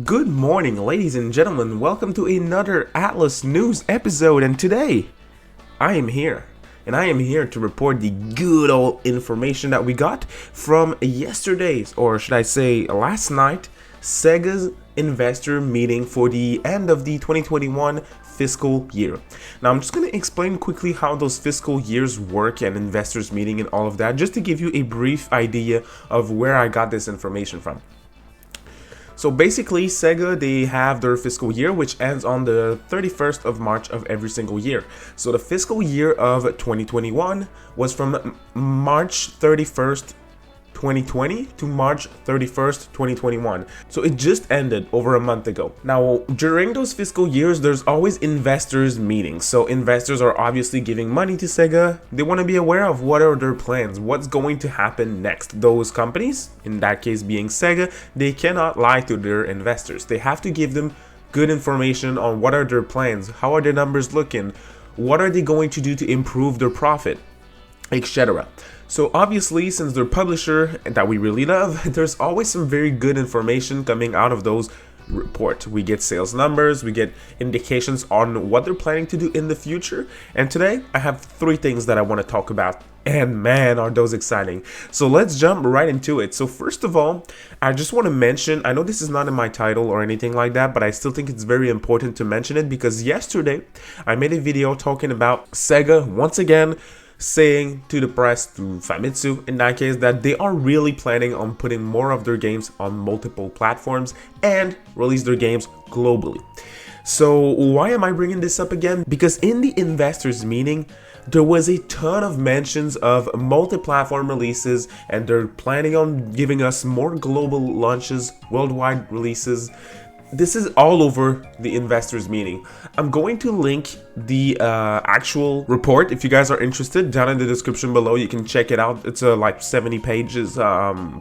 Good morning, ladies and gentlemen. Welcome to another Atlas News episode, and today I am here. And I am here to report the good old information that we got from yesterday's, or should I say last night, Sega's investor meeting for the end of the 2021 fiscal year. Now I'm just going to explain quickly how those fiscal years work and investors meeting and all of that, just to give you a brief idea of where I got this information from. So basically, Sega, they have their fiscal year, which ends on the 31st of March of every single year. So the fiscal year of 2021 was from March 31st, 2020 to March 31st, 2021. So it just ended over a month ago. Now, during those fiscal years, there's always investors meetings. So investors are obviously giving money to Sega. They want to be aware of what are their plans, what's going to happen next. Those companies, in that case being Sega, they cannot lie to their investors. They have to give them good information on what are their plans, how are their numbers looking, what are they going to do to improve their profit, etc. So obviously, since they're publisher that we really love, there's always some very good information coming out of those reports. We get sales numbers, we get indications on what they're planning to do in the future. And today I have three things that I want to talk about. And man, are those exciting. So let's jump right into it. So first of all, I just want to mention, I know this is not in my title or anything like that, but I still think it's very important to mention it because yesterday I made a video talking about Sega once again saying to the press, to Famitsu in that case, that they are really planning on putting more of their games on multiple platforms and release their games globally. So why am I bringing this up again? Because in the investors meeting, there was a ton of mentions of multi-platform releases, and they're planning on giving us more global launches, worldwide releases. This is all over the investors meeting. I'm going to link the actual report if you guys are interested down in the description below. You can check it out. It's a like 70 pages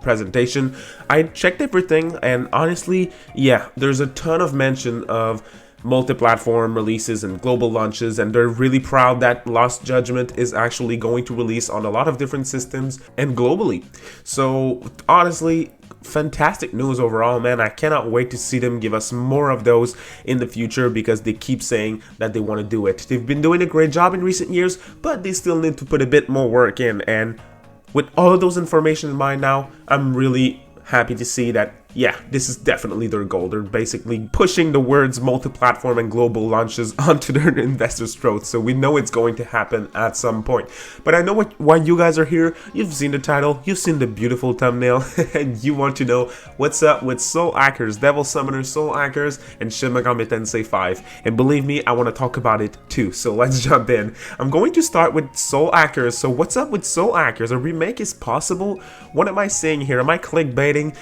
presentation. I checked everything, and honestly, yeah, there's a ton of mention of multi-platform releases and global launches, and they're really proud that Lost Judgment is actually going to release on a lot of different systems and globally. So honestly, fantastic news overall, man. I cannot wait to see them give us more of those in the future because they keep saying that they want to do it. They've been doing a great job in recent years, but they still need to put a bit more work in. And with all of those information in mind now, I'm really happy to see that, yeah, this is definitely their goal. They're basically pushing the words multi-platform and global launches onto their investors' throats, so we know it's going to happen at some point. But I know why you guys are here. You've seen the title, you've seen the beautiful thumbnail, and you want to know what's up with Soul Hackers, Devil Summoners, Soul Hackers, and Shin Megami Tensei V. And believe me, I want to talk about it too, so let's jump in. I'm going to start with Soul Hackers. So what's up with Soul Hackers? A remake is possible? What am I saying here? Am I clickbaiting?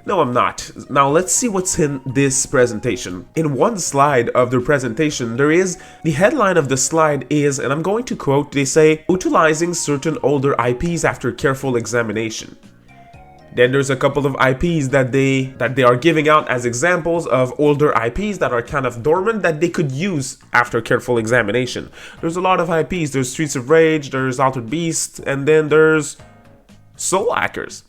No, I'm not. Now let's see what's in this presentation. In one slide of the presentation, there is, the headline of the slide is, and I'm going to quote, they say, utilizing certain older IPs after careful examination. Then there's a couple of IPs that they are giving out as examples of older IPs that are kind of dormant that they could use after careful examination. There's a lot of IPs. There's Streets of Rage, there's Altered Beast, and then there's Soul Hackers,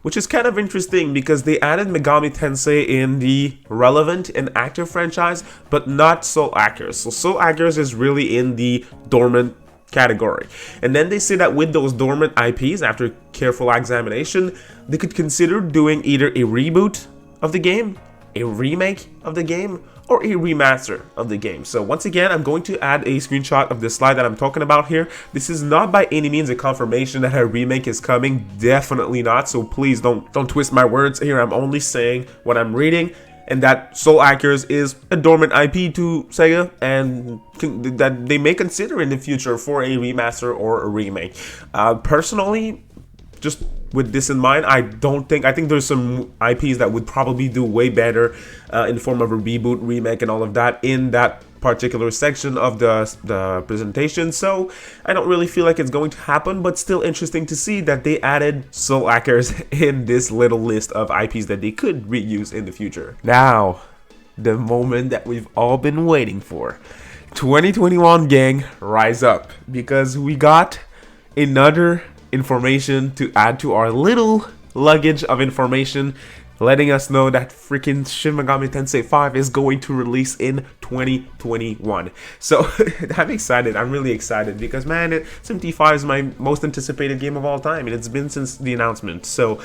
which is kind of interesting because they added Megami Tensei in the relevant and active franchise, but not Soul Hackers. So Soul Hackers is really in the dormant category. And then they say that with those dormant IPs, after careful examination, they could consider doing either a reboot of the game, a remake of the game, or a remaster of the game. So once again, I'm going to add a screenshot of the slide that I'm talking about here. This is not by any means a confirmation that a remake is coming. Definitely not. So please don't twist my words here. I'm only saying what I'm reading, and that Soul Hackers is a dormant IP to Sega, and that they may consider in the future for a remaster or a remake. Personally, just with this in mind, I think there's some IPs that would probably do way better in the form of a reboot, remake, and all of that in that particular section of the presentation. So I don't really feel like it's going to happen, but still interesting to see that they added Soul Hackers in this little list of IPs that they could reuse in the future. Now, the moment that we've all been waiting for. 2021 gang, rise up, because we got another information to add to our little luggage of information letting us know that freaking Shin Megami Tensei V is going to release in 2021. So I'm excited. I'm really excited because, man, SMT5 is my most anticipated game of all time, and it's been since the announcement. So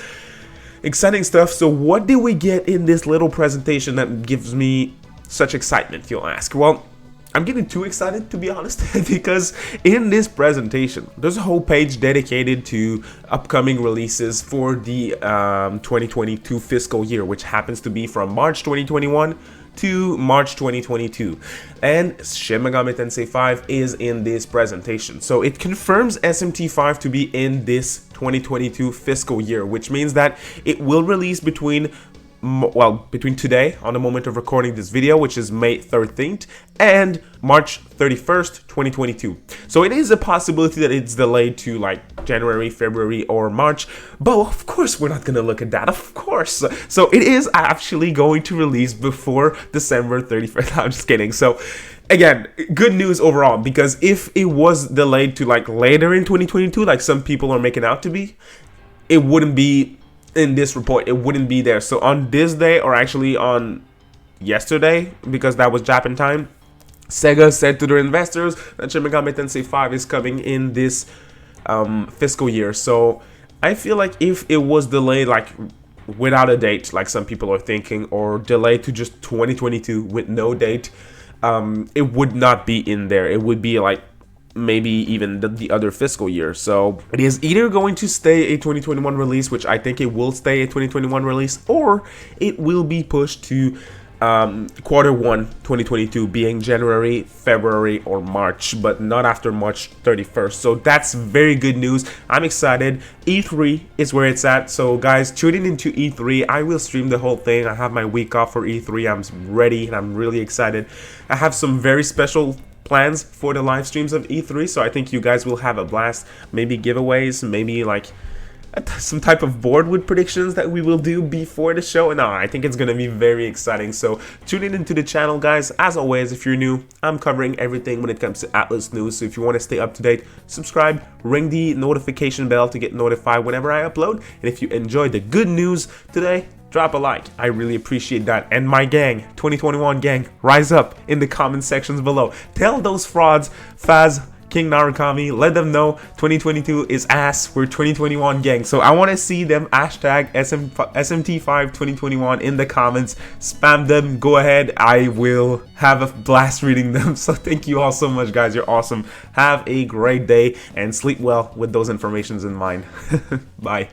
exciting stuff. So what did we get in this little presentation that gives me such excitement, you'll ask? Well, I'm getting too excited, to be honest, because in this presentation, there's a whole page dedicated to upcoming releases for the 2022 fiscal year, which happens to be from March 2021 to March 2022. And Shin Megami Tensei V is in this presentation. So it confirms SMT5 to be in this 2022 fiscal year, which means that it will release between today, on the moment of recording this video, which is May 13th, and March 31st, 2022. So it is a possibility that it's delayed to like January, February, or March, but of course we're not gonna look at that, of course. So it is actually going to release before December 31st. I'm just kidding. So again, good news overall, because if it was delayed to like later in 2022, like some people are making out to be, it wouldn't be in this report, it wouldn't be there. So on this day, or actually on yesterday, because that was Japan time, Sega said to their investors that Shin Megami Tensei V is coming in this fiscal year. So I feel like if it was delayed like without a date, like some people are thinking, or delayed to just 2022 with no date, it would not be in there. It would be like maybe even the other fiscal year. So it is either going to stay a 2021 release, which I think it will stay a 2021 release, or it will be pushed to Q1 2022, being January, February, or March, but not after March 31st. So that's very good news. I'm excited. E3 is where it's at. So guys, tuning into E3, I will stream the whole thing. I have my week off for E3. I'm ready and I'm really excited. I have some very special plans for the live streams of E3, so I think you guys will have a blast. Maybe giveaways, maybe like some type of board with predictions that we will do before the show. No, I think it's gonna be very exciting. So tune in into the channel, guys. As always, if you're new, I'm covering everything when it comes to Atlus news. So if you want to stay up to date, subscribe, ring the notification bell to get notified whenever I upload. And if you enjoyed the good news today, drop a like. I really appreciate that. And my gang, 2021 gang, rise up in the comment sections below. Tell those frauds, Faz, King Narukami, let them know 2022 is ass. We're 2021 gang. So I want to see them hashtag SMT5 2021 in the comments. Spam them. Go ahead. I will have a blast reading them. So thank you all so much, guys. You're awesome. Have a great day and sleep well with those informations in mind. Bye.